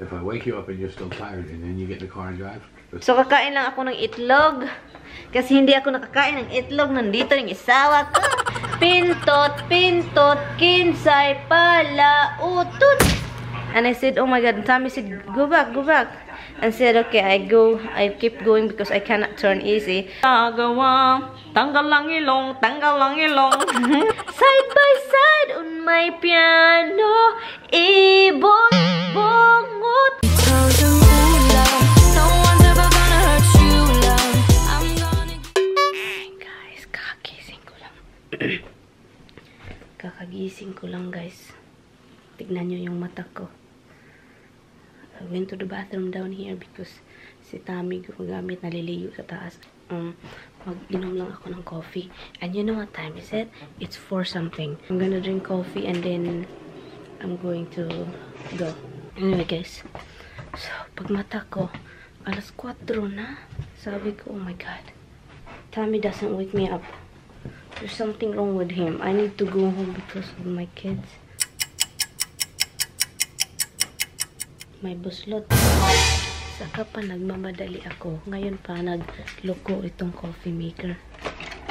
If I wake you up and you're still tired and then you get in the car and drive. So kakain lang ako ng itlog. Kasi hindi ako nakakain ng itlog. Nandito yung isawa ko. Pintot, pintot, kinsay, pala, utut. And I said, oh my God. And Tommy said, go back, go back. And said, okay, I keep going because I cannot turn easy. Tagawa, tanggal lang ilong, tanggal lang ilong. Side by side on my piano, ibon, bongot. Guys, kakagising ko lang. Kakagising ko lang, guys. Tignan nyo yung mata ko. I went to the bathroom down here because si Tommy gumagamit, naliligo sa taas. Mag-inom lang ako ng coffee. And you know what time is it? It's 4 something. I'm gonna drink coffee and then I'm going to go. Anyway, guys. So, pag mata ko, alas 4 na. Sabi ko, oh my God. Tommy doesn't wake me up. There's something wrong with him. I need to go home because of my kids. May buslot. Saka pa nagmamadali ako. Ngayon pa nagloko itong coffee maker.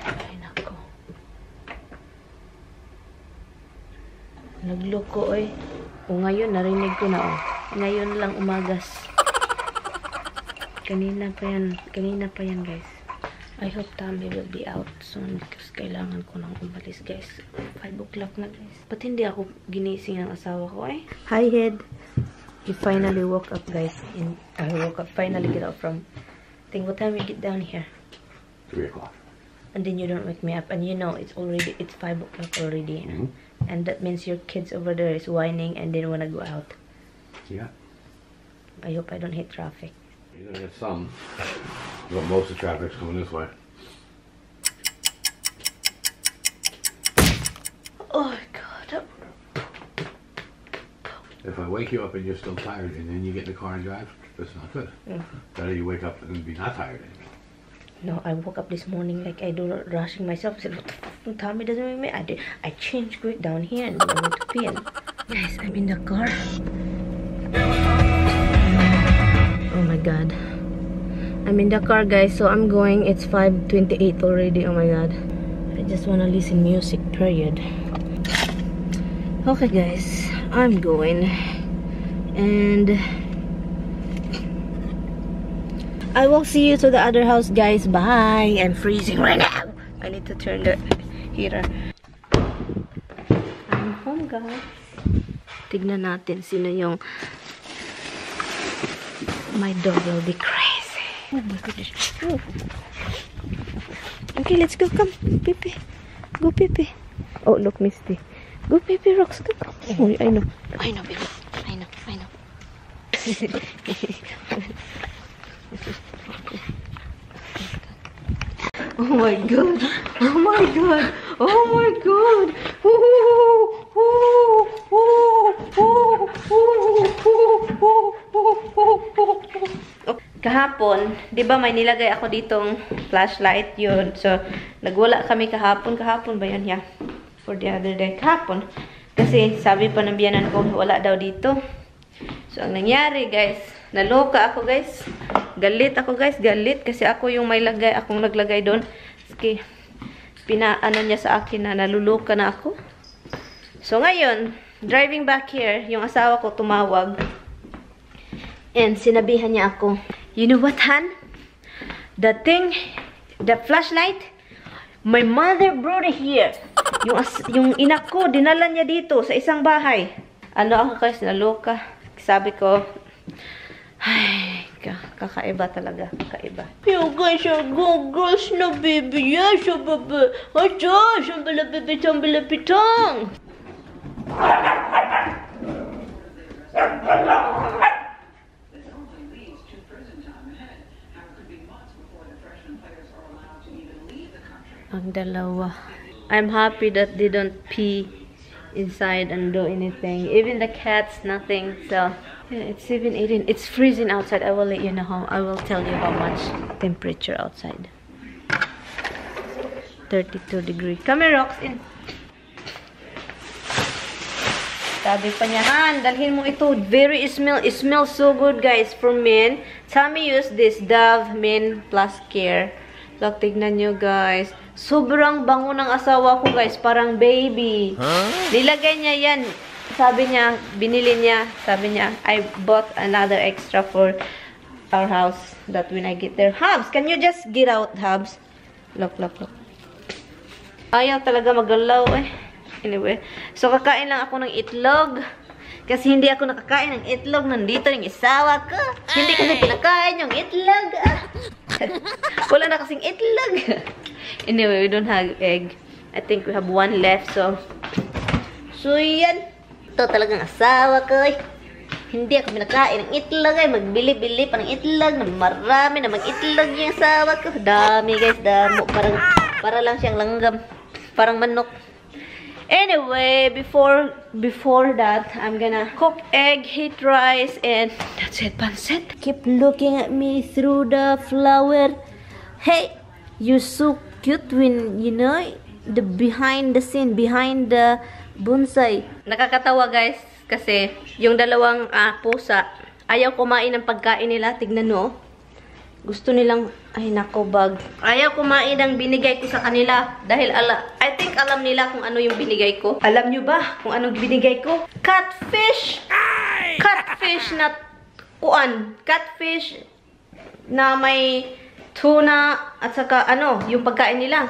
Ay nako. Nagloko eh. O ngayon narinig ko na oh. Ngayon lang umagas. Kanina pa yan guys. I hope Tommy will be out soon because kailangan ko nang umalis guys. 5 o'clock na guys. Ba't hindi ako ginising ng asawa ko eh? Hi head. He finally woke up, guys. I woke up, finally get up from thing. What time we get down here? 3 o'clock. And then you don't wake me up, and you know it's 5 o'clock already, and that means your kids over there is whining and they don't want to go out. Yeah. I hope I don't hit traffic. You're gonna get some, but most of the traffic's coming this way. Oh God. If I wake you up and you're still tired and then you get in the car and drive, that's not good. Better you wake up and be not tired anymore. No, I woke up this morning like I do rushing myself. I said, what the fuck? Tommy doesn't wake me. I changed quick down here and I went to pee. Guys, I'm in the car. Oh my God. I'm in the car, guys. So I'm going. It's 5:28 already. Oh my God. I just want to listen music, period. Okay, guys. I'm going. And I will see you to the other house, guys. Bye. I'm freezing right now. I need to turn the heater. I'm home, guys. Tignan natin sino yung... My dog will be crazy. Oh my goodness. Oh. Okay, let's go. Come, Pipi. Go, Pipi. Oh, look, Misty. Go, Pipi Rocks. Go. Oh, I know. I know, baby. I know. I know. Oh my God. Oh my God. Oh my God. Kahapon, di ba may nilagay ako ditong flashlight yun. So, nagwala kami kahapon. Kahapon ba yun? Yeah. For the other day. Kahapon. Kasi sabi pa ng biyanan ko, wala daw dito. So, ang nangyari, guys, naloka ako, guys. Galit ako, guys. Galit. Kasi ako yung may lagay. Akong naglagay doon. Kasi, pinaano niya sa akin na naluluka na ako. So, ngayon, driving back here, yung asawa ko tumawag. And sinabihan niya ako, you know what, Han? The flashlight, my mother brought it here. Yung ina ko, dinala niya dito sa isang bahay. Ano ako guys, naloka. Sabi ko, ay, kakaiba talaga, kakaiba. You guys are good girls na, baby. Yes, baby. Acha, sambalapitang. Ang dalawa. I'm happy that they don't pee inside and do anything. Even the cats, nothing. So yeah, it's even 18. It's freezing outside. I will let you know how. I will tell you how much temperature outside. 32 degrees. Come here, Rox. In. Sabi pa niya, Han, dalhin mo ito. It smells so good, guys, from men. Tommy use this Dove Men Plus Care. Look, tignan nyo, guys. Sobrang bango ng asawa ko, guys. Parang baby. Nilagay niya yan. Sabi niya, binili niya. Sabi niya, I bought another extra for our house. That when I get there. Hubs, can you just get out, Hubs? Look. Ayaw talaga magalaw, eh. Anyway, so kakain lang ako ng itlog. Kasi hindi ako nakakain ng itlog. Nandito yung isawa ko. Hindi kasi pinakain yung itlog. Wala na kasing itlog. Anyway, we don't have egg. I think we have one left. So yan. Ito talagang asawa ko. Hindi ako pinakain ng itlog. Magbili-bili pa ng itlog. Marami namang itlog yung asawa ko. Dami, guys. Damo. Para lang siyang langgam. Parang manok. Anyway, before that, I'm gonna cook egg, heat rice, and that's it, pancit. Keep looking at me through the flower. Hey, you're so cute when, you know, the behind the scene, behind the bonsai. Nakakatawa, guys, kasi yung dalawang pusa, ayaw kumain ng pagkain nila. Tignan mo. Gusto nilang, ay nako, bag. Ayaw kumain ng binigay ko sa kanila. Dahil I think alam nila kung ano yung binigay ko. Alam nyo ba kung anong binigay ko? Catfish! Catfish na kuan. Catfish na may tuna at saka yung pagkain nila.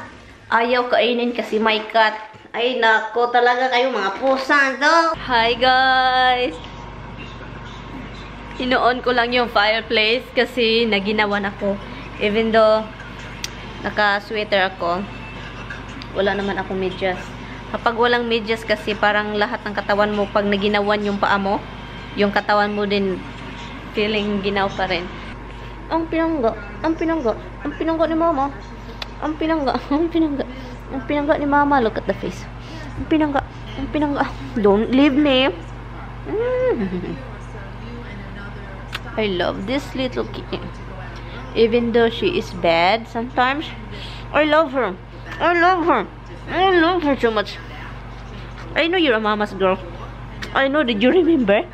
Ayaw kainin kasi may cat. Ay nako, talaga kayo mga pusa to. Hi guys! Inoon ko lang yung fireplace kasi naginawan ako. Even though naka-sweater ako, wala naman ako medyas. Kapag walang medyas kasi parang lahat ng katawan mo, pag naginawan yung paa mo, yung katawan mo din feeling ginaw pa rin. Ang pinangga ni mama. Ang pinangga ni mama. Look at the face. Ang pinangga. Don't leave me. I love this little kitten. Even though she is bad sometimes, I love her. I love her so much. I know you're a mama's girl. I know. Did you remember?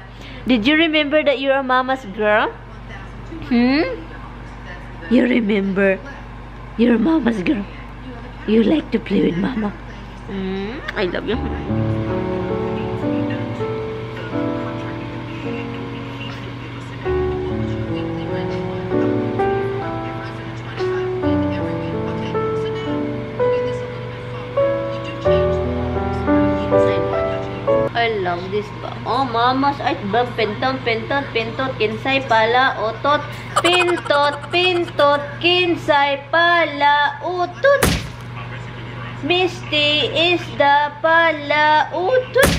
Did you remember that you're a mama's girl? You remember? You're a mama's girl. You like to play with mama. I love you. I love this ba? Oh, mamas ay bag pentot, kinsay pala, utot, pintot, kinsay pala, utot. Misty is the pala, utot.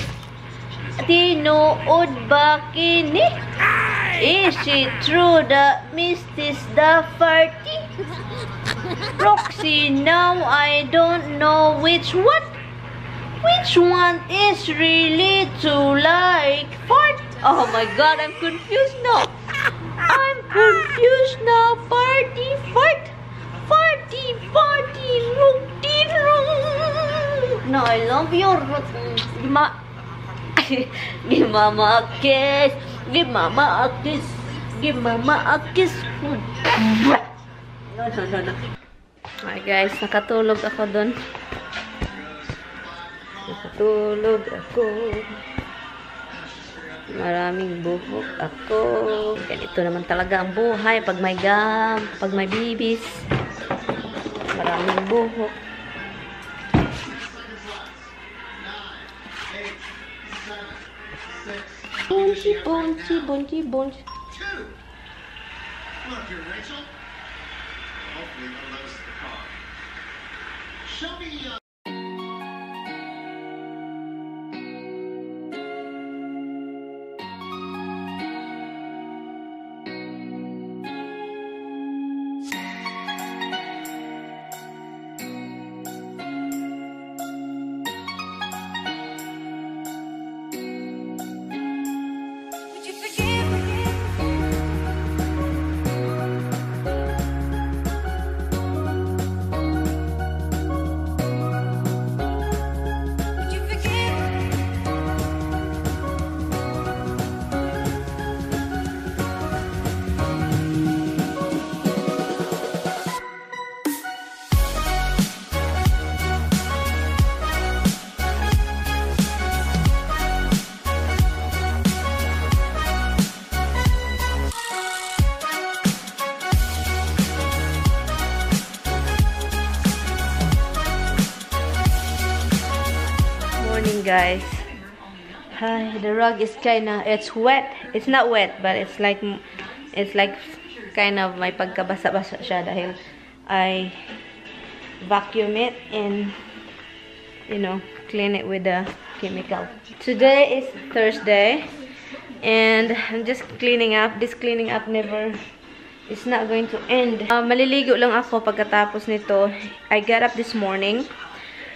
Tinuod ba kini? Is it true that Misty's the farty? Roxy, now I don't know which one. Which one is really to like fart? Oh my god, I'm confused now. Party, fart. Farty, rugtin. No, I love your Give mama a kiss. Give mama a kiss. No. Hi guys, nakatulog ako dun. Maraming buhok ako. Ganito naman talaga ang buhay pag may pag may bibis. Maraming buhok. Bonchi. Look here, Rachel. Hopefully one of those is the car. Show me guys. Hi, the rug is it's wet. It's not wet, but it's like kind of may pagkabasa-basa siya dahil I vacuum it and clean it with the chemical. Today is Thursday and I'm just cleaning up. This cleaning up it's not going to end. Maliligo lang ako pagkatapos nito. I got up this morning.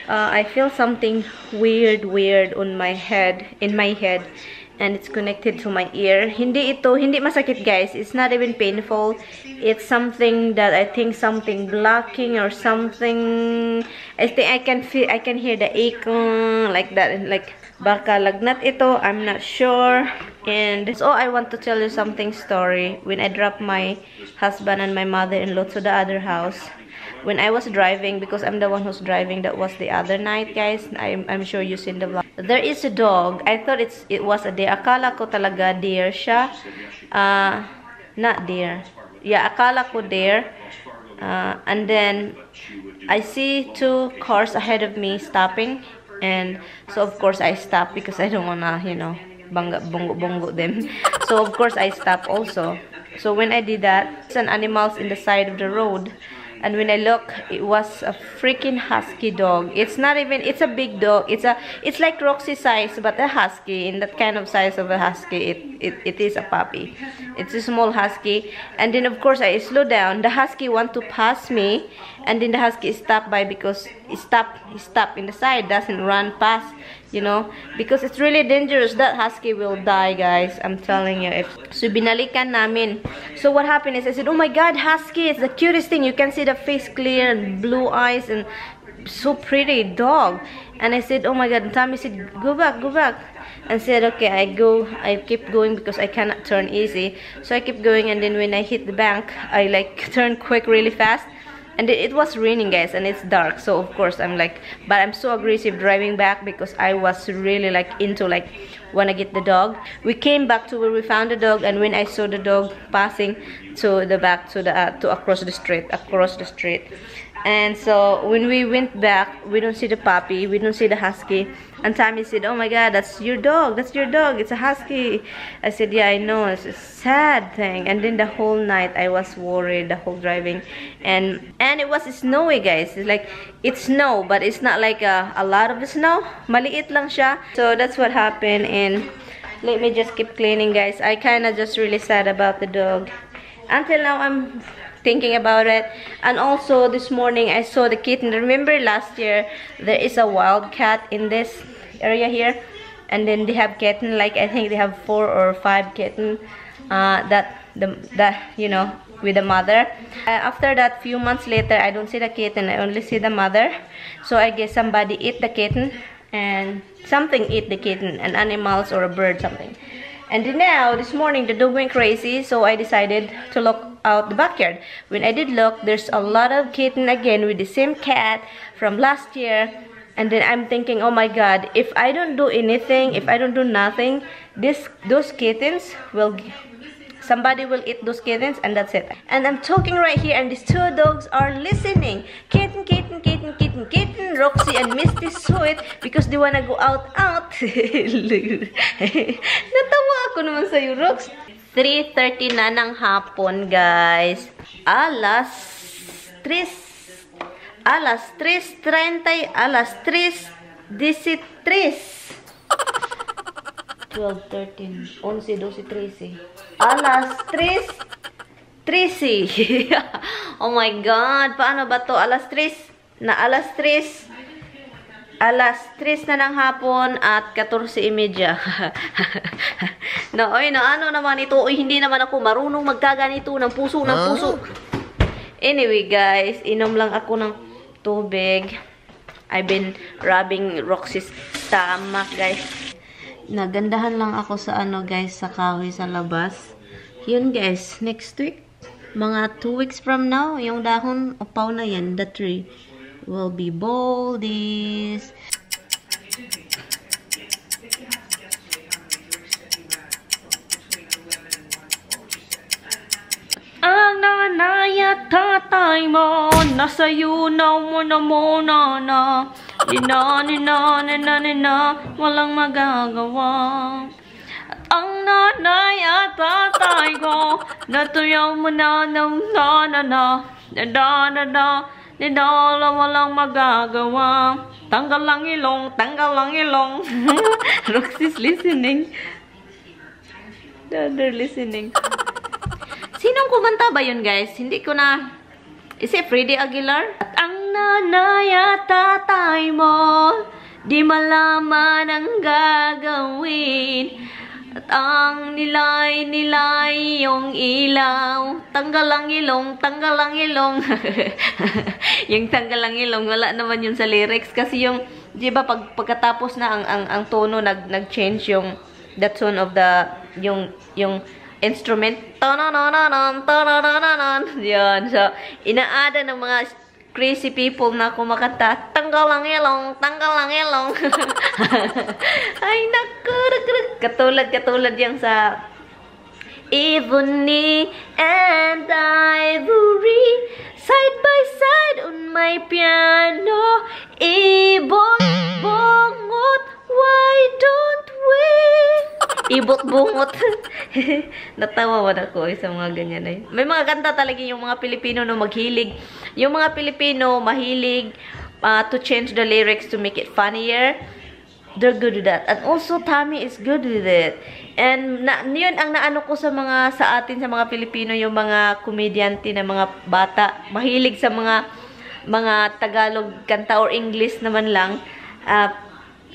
I feel something weird on my head, and it's connected to my ear. Hindi masakit, guys. It's not even painful. It's something that I think something blocking or something. I think I can hear the ache like that, like baka lagnat ito. I'm not sure. And so I want to tell you something story. When I dropped my husband and my mother-in-law to the other house, when I was driving, because I'm the one who's driving, that was the other night, guys. I'm sure you've seen the vlog. There is a dog. I thought it was a deer. Akala ko talaga deer siya. Not deer. Yeah, akala ko deer. And then I see 2 cars ahead of me stopping, and so of course I stopped because I don't wanna, bongo them. So of course I stopped also. So when I did that, some animals in the side of the road. And when I look, it was a freaking husky dog. It's a big dog. It's like Roxy size, but a husky. In that kind of size of a husky, it is a puppy. It's a small husky. And then of course I slow down. The husky want to pass me, and then the husky stopped by because he stopped in the side, doesn't run past, because it's really dangerous. That husky will die, guys. I'm telling you. So binalikan namin. So what happened is I said, oh my God, husky, it's the cutest thing. You can see the face clear and blue eyes and so pretty dog. And I said, oh my God. And Tommy said, go back. And said, okay, I keep going because I cannot turn easy. So I keep going, and then when I hit the bank, I like turn quick really fast. And it was raining, guys, and it's dark. So of course I'm like, but I'm so aggressive driving back because I was really into wanna get the dog. We came back to where we found the dog, and when I saw the dog passing to the back to across the street. And so when we went back, we don't see the puppy, we don't see the husky. And Tommy said, oh my God, that's your dog, it's a husky. I said, yeah, I know, it's a sad thing. And then the whole night I was worried, the whole driving. And it was snowy, guys. It's snow, but it's not like a lot of snow. Maliit lang siya. So that's what happened. And let me just keep cleaning, guys. I kind of just really sad about the dog. Until now, I'm thinking about it. And also this morning I saw the kitten. Remember last year there is a wild cat in this area here, and then they have kitten, I think they have 4 or 5 kitten with the mother. After that, few months later, I don't see the kitten, I only see the mother. So I guess somebody ate the kitten, and something ate the kitten, an animals or a bird, something. And then now, this morning, the dog went crazy, so I decided to look out the backyard. When I did look, there's a lot of kitten again with the same cat from last year. And then I'm thinking, oh my God, if I don't do anything, if I don't do nothing, those kittens somebody will eat those kittens, and that's it. And I'm talking right here, and these 2 dogs are listening. Kitten, Roxy and Misty saw it because they wanna go out. Natawa ako naman sa'yo, Rox. 3:30 na ng hapon, guys. Alas 3:13, alas 3:13. 12, 13, 11, 12, 13. Alas 3:13. Oh my God, paano ba to? Alas 3 na ng hapon at 14:30. Ano naman ito? Hindi naman ako marunong magkaganito ng puso. Anyway, guys, inom lang ako ng tubig. I've been rubbing Roxy's stomach, guys. Nagandahan lang ako sa guys, sa kahoy sa labas. Yun, guys, next week, mga 2 weeks from now, yung dahon upaw na yan, the tree will be boldies. Ang nanay at tatay mo nasa yunaw mo na muna na. Walang magagawa. At ang nanay at tatay ko, natuyaw mo na, walang magagawa. Tanggal lang ilong. Roxy's listening. They're listening. Sinong kumanta ba yun, guys? Hindi ko na... Is it Freddie Aguilar? At ang nanay at tatay mo, di malaman ang gagawin. At ang nilay yung ilaw. Tanggal ang ilong. Yung tanggal ang ilong, wala naman yun sa lyrics. Kasi yung, di ba, pagkatapos na ang tono, nag-change yung, the tone of the, yung instrument. Yan. So, inaada ng mga crazy people na kumakanta, tanggal ang ilong. Ay, naku. Katulad yung sa Ebony and Ivory, side by side on my piano. Ibot, bungot, why don't we? Ibot, bungot. Natawa ako sa mga ganyan ay. May mga kanta talaga yung mga Pilipino na maghilig. Yung mga Pilipino mahilig to change the lyrics to make it funnier. They're good with that. And also, Tommy is good with it. And yun ang naano ko sa atin, sa mga Pilipino, yung mga komedyante na mga bata. Mahilig sa mga Tagalog kanta or English naman lang.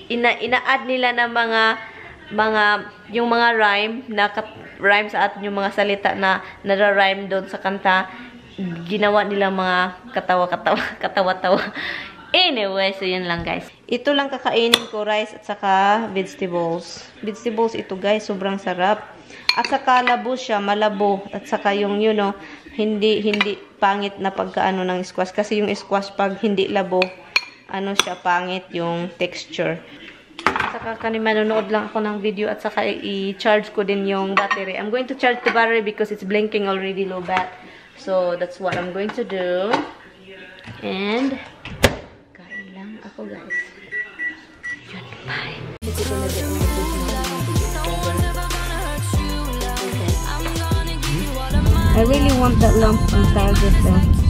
Ina-add nila na yung mga rhyme, rhyme sa atin, yung mga salita na nara-rhyme doon sa kanta. Ginawa nila mga katawa-tawa. Anyway, so yun lang, guys. Ito lang kakainin ko, rice at saka vegetables. Vegetables ito, guys, sobrang sarap. At saka labo siya, malabo. At saka yung, hindi pangit na pagkaano ng squash. Kasi yung squash pag hindi labo, siya, pangit yung texture. At saka manonood lang ako ng video at saka i-charge ko din yung battery. I'm going to charge the battery because it's blinking already low bat. So, that's what I'm going to do. And, kain lang ako, guys. Yun, bye. I really want that lump on target though.